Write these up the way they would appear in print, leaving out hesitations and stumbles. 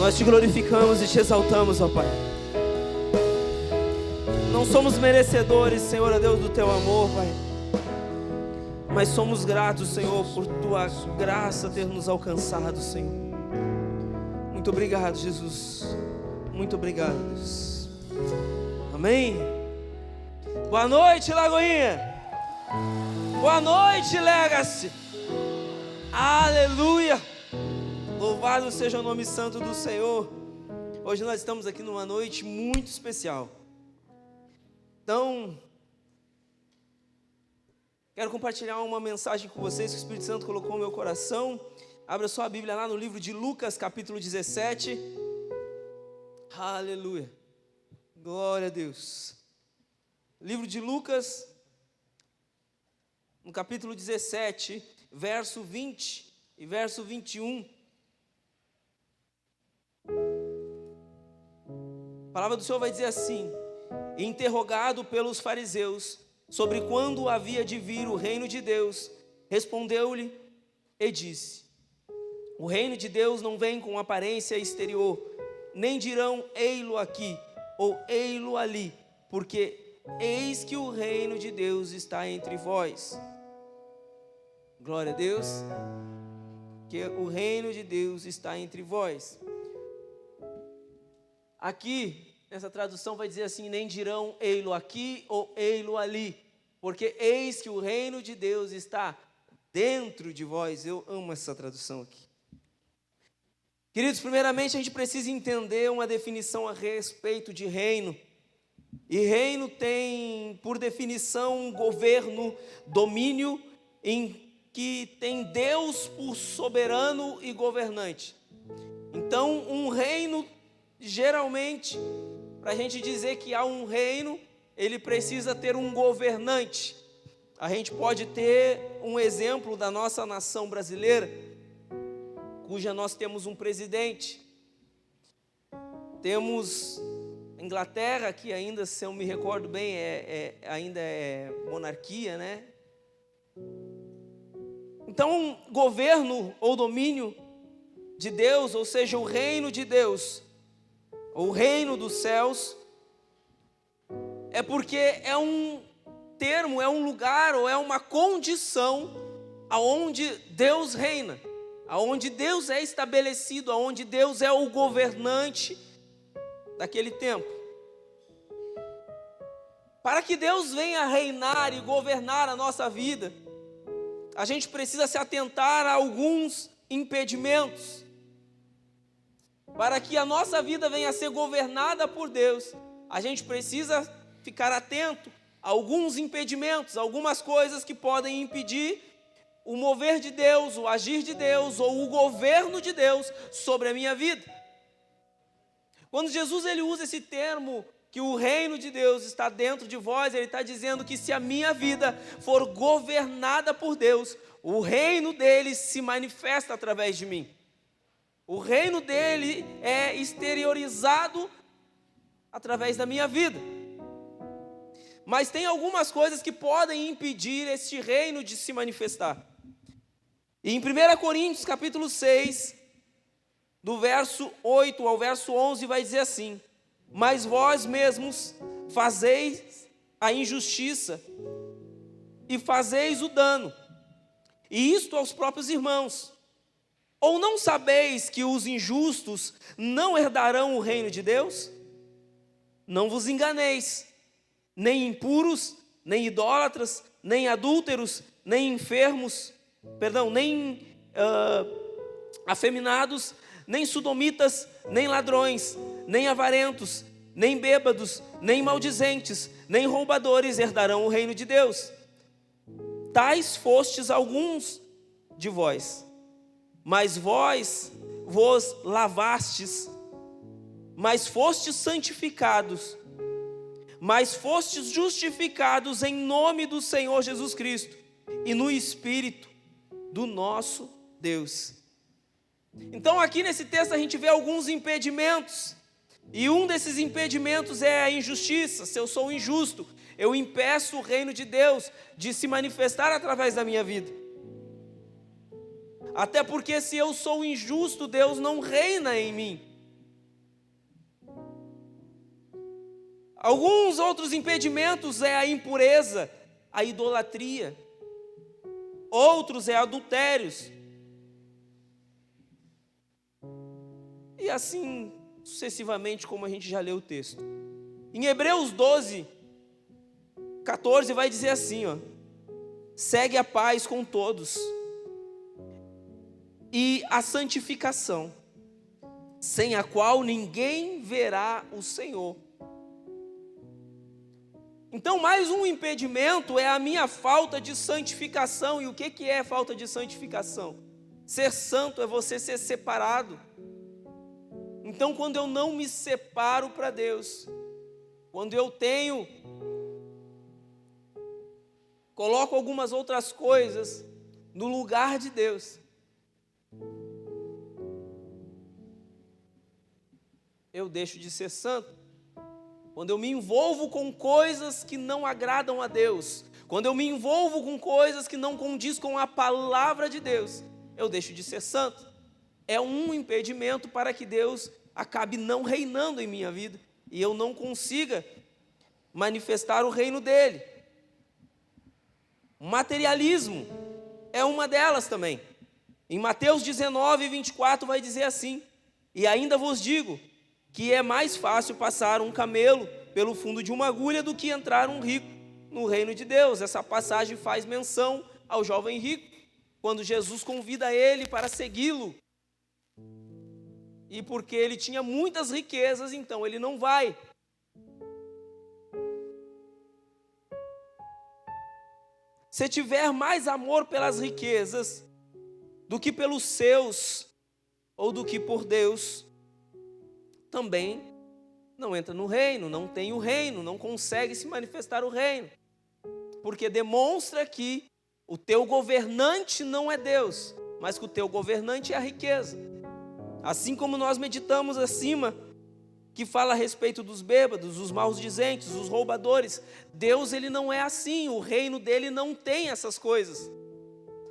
Nós te glorificamos e te exaltamos, ó Pai. Não somos merecedores, Senhor, ó Deus, do teu amor, Pai, mas somos gratos, Senhor, por tua graça ter nos alcançado, Senhor. Muito obrigado, Jesus. Muito obrigado, Deus. Amém. Boa noite, Lagoinha. Boa noite, Legacy. Aleluia. Louvado seja o nome santo do Senhor. Hoje nós estamos aqui numa noite muito especial. Então, quero compartilhar uma mensagem com vocês que o Espírito Santo colocou no meu coração. Abra sua Bíblia lá no livro de Lucas, capítulo 17. Aleluia. Glória a Deus. Livro de Lucas, no capítulo 17, verso 20 e verso 21. A palavra do Senhor vai dizer assim: interrogado pelos fariseus sobre quando havia de vir o reino de Deus, respondeu-lhe e disse: o reino de Deus não vem com aparência exterior, nem dirão ei-lo aqui ou ei-lo ali, porque eis que o reino de Deus está entre vós. Glória a Deus, que o reino de Deus está entre vós. Aqui, nessa tradução vai dizer assim: nem dirão ei-lo aqui ou ei-lo ali, porque eis que o reino de Deus está dentro de vós. Eu amo essa tradução aqui. Queridos, primeiramente a gente precisa entender uma definição a respeito de reino. E reino tem, por definição, um governo, domínio, em que tem Deus por soberano e governante. Então, um reino, geralmente, para a gente dizer que há um reino, ele precisa ter um governante. A gente pode ter um exemplo da nossa nação brasileira, cuja nós temos um presidente. Temos a Inglaterra, que ainda, se eu me recordo bem, ainda é monarquia, né? Então, governo ou domínio de Deus, ou seja, o reino de Deus, o reino dos céus, é porque é um termo, é um lugar ou é uma condição aonde Deus reina, aonde Deus é estabelecido, aonde Deus é o governante daquele tempo. Para que Deus venha reinar e governar a nossa vida, a gente precisa se atentar a alguns impedimentos. Para que a nossa vida venha a ser governada por Deus, a gente precisa ficar atento a alguns impedimentos, algumas coisas que podem impedir o mover de Deus, o agir de Deus ou o governo de Deus sobre a minha vida. Quando Jesus ele usa esse termo, que o reino de Deus está dentro de vós, ele está dizendo que se a minha vida for governada por Deus, o reino dele se manifesta através de mim. O reino dele é exteriorizado através da minha vida. Mas tem algumas coisas que podem impedir este reino de se manifestar. E em 1 Coríntios capítulo 6, do verso 8 ao verso 11, vai dizer assim: mas vós mesmos fazeis a injustiça e fazeis o dano, e isto aos próprios irmãos. Ou não sabeis que os injustos não herdarão o reino de Deus? Não vos enganeis, nem impuros, nem idólatras, nem adúlteros, nem nem afeminados, nem sodomitas, nem ladrões, nem avarentos, nem bêbados, nem maldizentes, nem roubadores herdarão o reino de Deus. Tais fostes alguns de vós, mas vós vos lavastes, mas fostes santificados, mas fostes justificados em nome do Senhor Jesus Cristo e no Espírito do nosso Deus. Então aqui nesse texto a gente vê alguns impedimentos, e um desses impedimentos é a injustiça. Se eu sou injusto, eu impeço o reino de Deus de se manifestar através da minha vida. Até porque se eu sou injusto, Deus não reina em mim. Alguns outros impedimentos é a impureza, a idolatria. Outros é adultérios. E assim sucessivamente, como a gente já leu o texto. Em Hebreus 12, 14 vai dizer assim, ó: segue a paz com todos e a santificação, sem a qual ninguém verá o Senhor. Então, mais um impedimento é a minha falta de santificação. E o que é falta de santificação? Ser santo é você ser separado. Então, quando eu não me separo para Deus, quando eu coloco algumas outras coisas no lugar de Deus, eu deixo de ser santo. Quando eu me envolvo com coisas que não agradam a Deus, quando eu me envolvo com coisas que não condiz com a palavra de Deus, eu deixo de ser santo. É um impedimento para que Deus acabe não reinando em minha vida e eu não consiga manifestar o reino dele. Materialismo é uma delas também. Em Mateus 19, 24 vai dizer assim: e ainda vos digo que é mais fácil passar um camelo pelo fundo de uma agulha do que entrar um rico no reino de Deus. Essa passagem faz menção ao jovem rico, quando Jesus convida ele para segui-lo. E porque ele tinha muitas riquezas, então ele não vai. Se tiver mais amor pelas riquezas do que pelos seus, ou do que por Deus, também não entra no reino, não tem o reino, não consegue se manifestar o reino. Porque demonstra que o teu governante não é Deus, mas que o teu governante é a riqueza. Assim como nós meditamos acima, que fala a respeito dos bêbados, os maudizentes, os roubadores, Deus ele não é assim, o reino dele não tem essas coisas.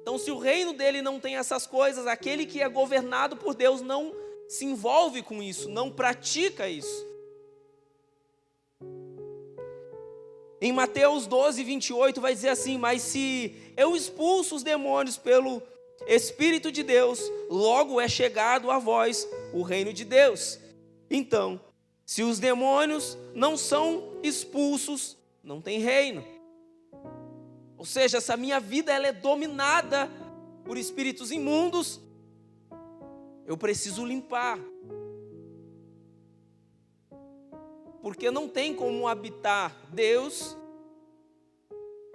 Então, se o reino dele não tem essas coisas, aquele que é governado por Deus não se envolve com isso, não pratica isso. Em Mateus 12, 28 vai dizer assim: mas se eu expulso os demônios pelo Espírito de Deus, logo é chegado a vós o reino de Deus. Então, se os demônios não são expulsos, não tem reino. Ou seja, essa minha vida ela é dominada por espíritos imundos. Eu preciso limpar. Porque não tem como habitar Deus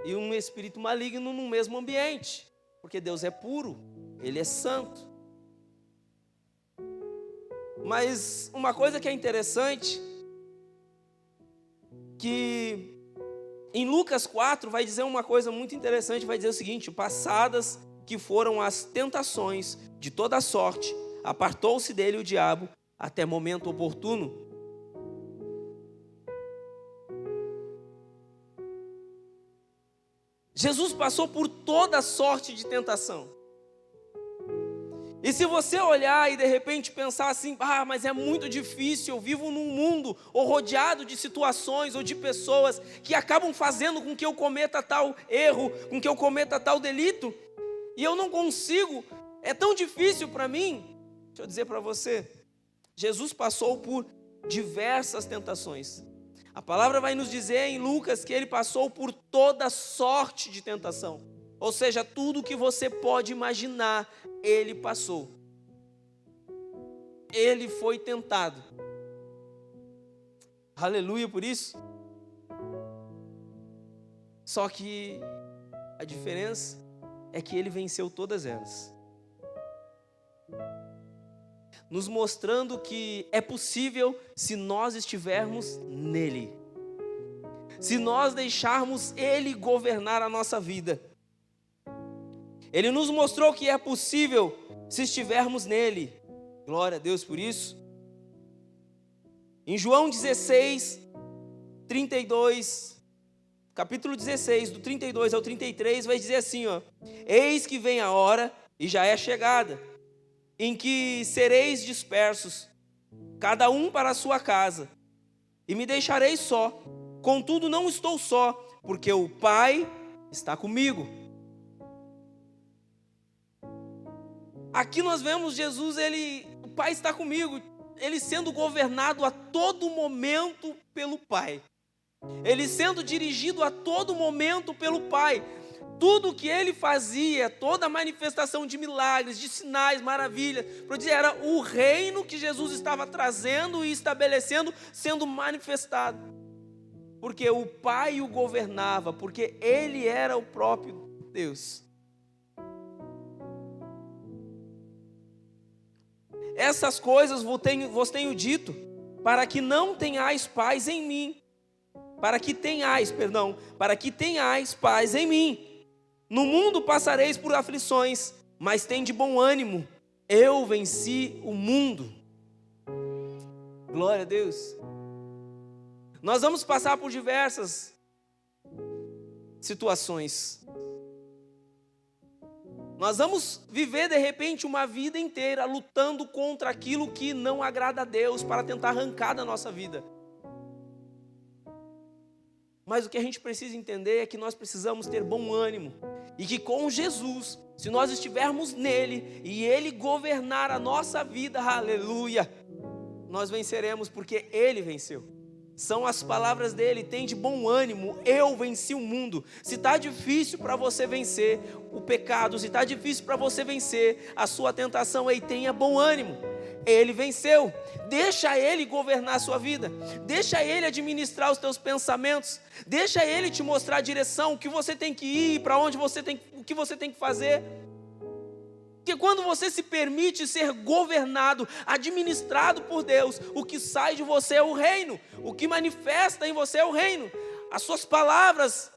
e um espírito maligno no mesmo ambiente. Porque Deus é puro, Ele é santo. Mas uma coisa que é interessante, que em Lucas 4 vai dizer uma coisa muito interessante, vai dizer o seguinte: passadas que foram as tentações de toda sorte, apartou-se dele o diabo até momento oportuno. Jesus passou por toda sorte de tentação. E se você olhar e de repente pensar assim: mas é muito difícil, eu vivo num mundo ou rodeado de situações ou de pessoas que acabam fazendo com que eu cometa tal erro, com que eu cometa tal delito, e eu não consigo, é tão difícil para mim. Deixa eu dizer para você, Jesus passou por diversas tentações. A palavra vai nos dizer em Lucas que ele passou por toda sorte de tentação. Ou seja, tudo que você pode imaginar, ele passou. Ele foi tentado. Aleluia por isso. Só que a diferença é que ele venceu todas elas, nos mostrando que é possível se nós estivermos nele, se nós deixarmos ele governar a nossa vida. Ele nos mostrou que é possível se estivermos nele. Glória a Deus por isso. Em João 16, 32, capítulo 16, do 32 ao 33, vai dizer assim, eis que vem a hora, e já é chegada, em que sereis dispersos, cada um para a sua casa, e me deixarei só. Contudo, não estou só, porque o Pai está comigo. Aqui nós vemos Jesus, o Pai está comigo, ele sendo governado a todo momento pelo Pai. Ele sendo dirigido a todo momento pelo Pai. Tudo que ele fazia, toda a manifestação de milagres, de sinais, maravilhas, para dizer, era o reino que Jesus estava trazendo e estabelecendo, sendo manifestado. Porque o Pai o governava, porque ele era o próprio Deus. Essas coisas vos tenho dito, para que não tenhais paz em mim. Para que tenhais paz em mim. No mundo passareis por aflições, mas tende bom ânimo. Eu venci o mundo. Glória a Deus. Nós vamos passar por diversas situações. Nós vamos viver de repente uma vida inteira lutando contra aquilo que não agrada a Deus para tentar arrancar da nossa vida. Mas o que a gente precisa entender é que nós precisamos ter bom ânimo. E que com Jesus, se nós estivermos nele e ele governar a nossa vida, aleluia, nós venceremos porque ele venceu. São as palavras dele, tem de bom ânimo, eu venci o mundo. Se está difícil para você vencer o pecado, se está difícil para você vencer a sua tentação, aí tenha bom ânimo. Ele venceu. Deixa ele governar a sua vida. Deixa ele administrar os teus pensamentos. Deixa ele te mostrar a direção, o que você tem que ir, para onde o que você tem que fazer. Porque quando você se permite ser governado, administrado por Deus, o que sai de você é o reino. O que manifesta em você é o reino. As suas palavras,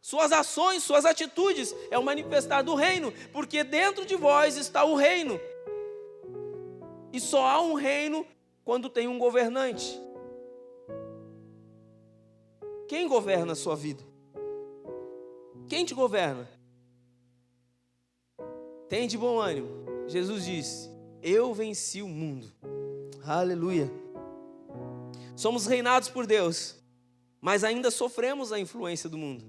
suas ações, suas atitudes é o manifestar do reino. Porque dentro de vós está o reino. E só há um reino quando tem um governante. Quem governa a sua vida? Quem te governa? Tem de bom ânimo. Jesus disse, eu venci o mundo. Aleluia. Somos reinados por Deus, mas ainda sofremos a influência do mundo.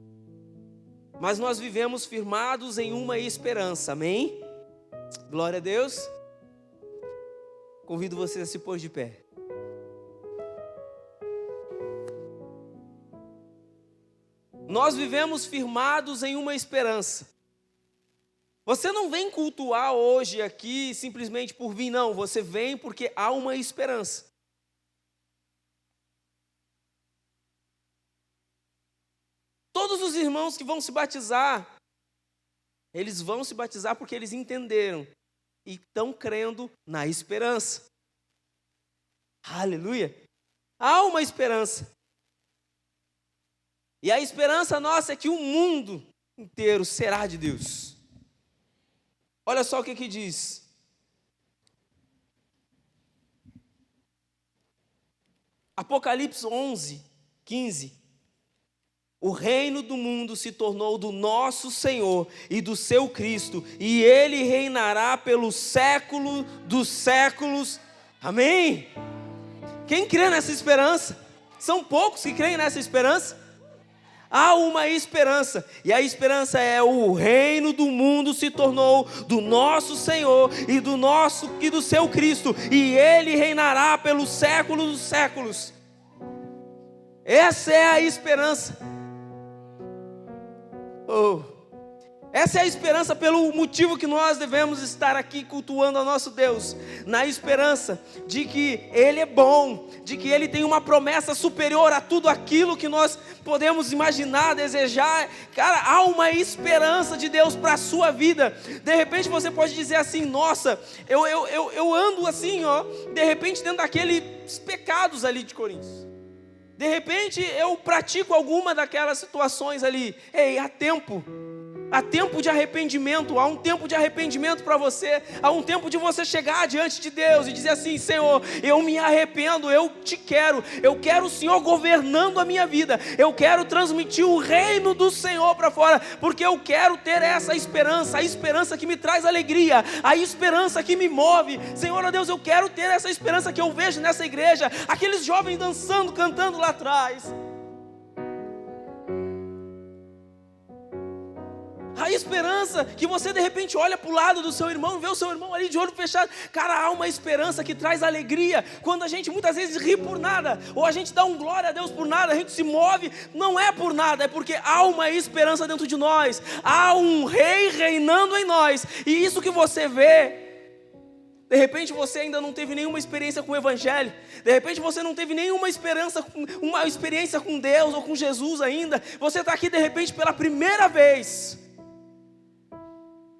Mas nós vivemos firmados em uma esperança. Amém? Glória a Deus. Convido você a se pôr de pé. Nós vivemos firmados em uma esperança. Você não vem cultuar hoje aqui simplesmente por vir, não. Você vem porque há uma esperança. Todos os irmãos que vão se batizar, eles vão se batizar porque eles entenderam e estão crendo na esperança. Aleluia! Há uma esperança. E a esperança nossa é que o mundo inteiro será de Deus. Olha só o que diz. Apocalipse 11, 15. O reino do mundo se tornou do nosso Senhor e do seu Cristo, e Ele reinará pelo século dos séculos. Amém? Quem crê nessa esperança? São poucos que creem nessa esperança. Há uma esperança, e a esperança é o reino do mundo se tornou do nosso Senhor e do seu Cristo, e Ele reinará pelos séculos dos séculos. Essa é a esperança. Essa é a esperança pelo motivo que nós devemos estar aqui cultuando ao nosso Deus, na esperança de que Ele é bom, de que Ele tem uma promessa superior a tudo aquilo que nós podemos imaginar, desejar. Cara, há uma esperança de Deus para a sua vida. De repente você pode dizer assim, nossa, eu ando assim, de repente dentro daqueles pecados ali de Coríntios. De repente eu pratico alguma daquelas situações ali. Ei, há tempo. Há tempo de arrependimento, há um tempo de arrependimento para você, há um tempo de você chegar diante de Deus e dizer assim: Senhor, eu me arrependo, eu quero o Senhor governando a minha vida, eu quero transmitir o reino do Senhor para fora, porque eu quero ter essa esperança, a esperança que me traz alegria, a esperança que me move. Senhor, ó Deus, eu quero ter essa esperança que eu vejo nessa igreja, aqueles jovens dançando, cantando lá atrás. A esperança que você de repente olha para o lado do seu irmão, vê o seu irmão ali de olho fechado. Cara, há uma esperança que traz alegria. Quando a gente muitas vezes ri por nada, ou a gente dá um glória a Deus por nada, a gente se move, não é por nada, é porque há uma esperança dentro de nós. Há um rei reinando em nós. E isso que você vê, de repente você ainda não teve nenhuma experiência com o Evangelho, de repente você não teve nenhuma uma experiência com Deus ou com Jesus ainda. Você está aqui de repente pela primeira vez.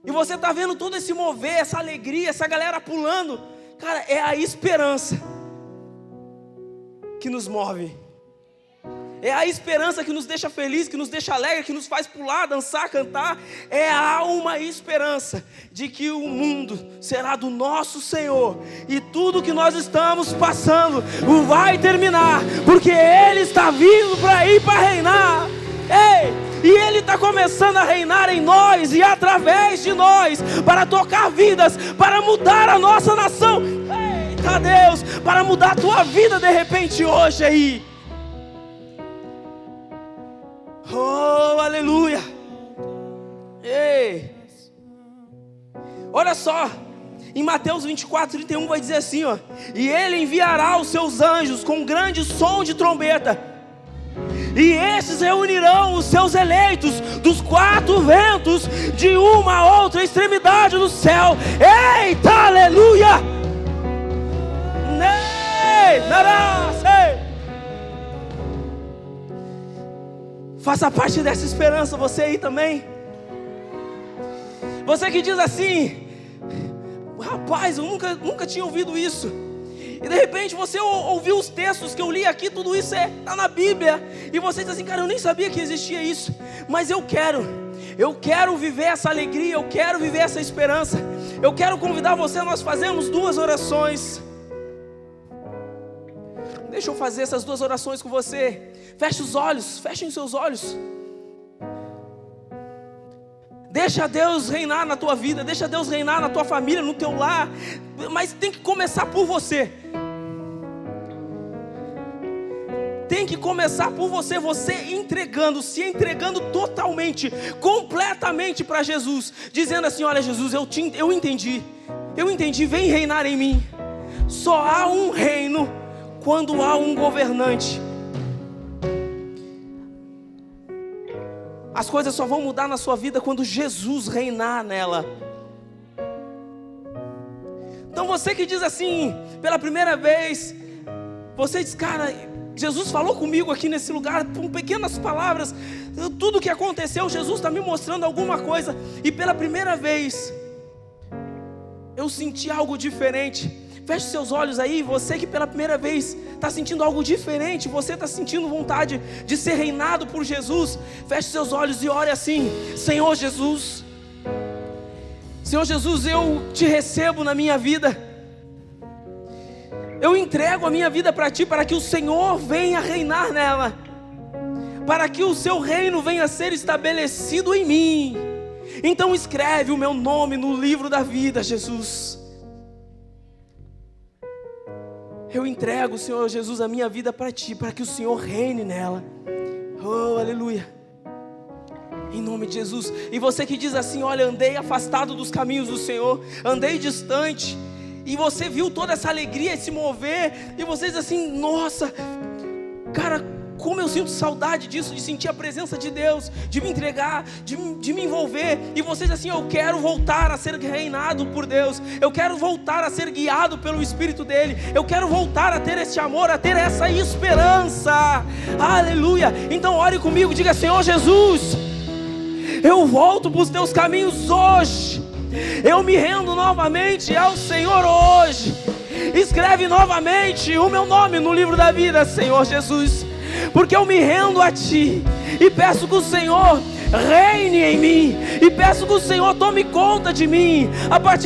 E você está vendo todo esse mover, essa alegria, essa galera pulando. Cara, é a esperança que nos move. É a esperança que nos deixa feliz, que nos deixa alegre, que nos faz pular, dançar, cantar. Há uma esperança de que o mundo será do nosso Senhor. E tudo que nós estamos passando vai terminar, porque Ele está vindo para ir para reinar. Ei! E Ele está começando a reinar em nós e através de nós, para tocar vidas, para mudar a nossa nação. Eita Deus, para mudar a tua vida de repente hoje aí. Oh, aleluia. Ei, olha só, em Mateus 24:31 vai dizer assim, ó: e Ele enviará os seus anjos com grande som de trombeta, e estes reunirão os seus eleitos dos quatro ventos, de uma a outra extremidade do céu. Eita, aleluia! Faça parte dessa esperança, você aí também. Você que diz assim: rapaz, eu nunca tinha ouvido isso. E de repente você ouviu os textos que eu li aqui, tudo isso está na Bíblia. E você diz assim: cara, eu nem sabia que existia isso. Mas eu quero viver essa alegria, eu quero viver essa esperança. Eu quero convidar você a nós fazermos 2 orações. Deixa eu fazer essas 2 orações com você. Feche os olhos, fechem os seus olhos. Deixa Deus reinar na tua vida, deixa Deus reinar na tua família, no teu lar. Mas tem que começar por você. Tem que começar por você, se entregando totalmente, completamente para Jesus, dizendo assim: olha Jesus, eu entendi, vem reinar em mim. Só há um reino quando há um governante. As coisas só vão mudar na sua vida quando Jesus reinar nela. Então você que diz assim, pela primeira vez, você diz: cara, Jesus falou comigo aqui nesse lugar, com pequenas palavras, tudo que aconteceu, Jesus está me mostrando alguma coisa, e pela primeira vez, eu senti algo diferente. Feche seus olhos aí, você que pela primeira vez está sentindo algo diferente, você está sentindo vontade de ser reinado por Jesus. Feche seus olhos e ore assim: Senhor Jesus, eu te recebo na minha vida. Eu entrego a minha vida para Ti, para que o Senhor venha reinar nela, para que o Seu reino venha a ser estabelecido em mim. Então escreve o meu nome no livro da vida, Jesus. Eu entrego, Senhor Jesus, a minha vida para Ti, para que o Senhor reine nela. Oh, aleluia. Em nome de Jesus. E você que diz assim: olha, andei afastado dos caminhos do Senhor, andei distante, e você viu toda essa alegria, esse mover, e você diz assim: nossa, cara, como eu sinto saudade disso, de sentir a presença de Deus, de me entregar, de me envolver. E você diz assim: eu quero voltar a ser reinado por Deus, eu quero voltar a ser guiado pelo Espírito dEle, eu quero voltar a ter esse amor, a ter essa esperança. Aleluia. Então ore comigo, diga: Senhor Jesus, eu volto para os Teus caminhos hoje, eu me rendo novamente ao Senhor hoje. Escreve novamente o meu nome no livro da vida, Senhor Jesus, porque eu me rendo a Ti e peço que o Senhor reine em mim, e peço que o Senhor tome conta de mim, a partir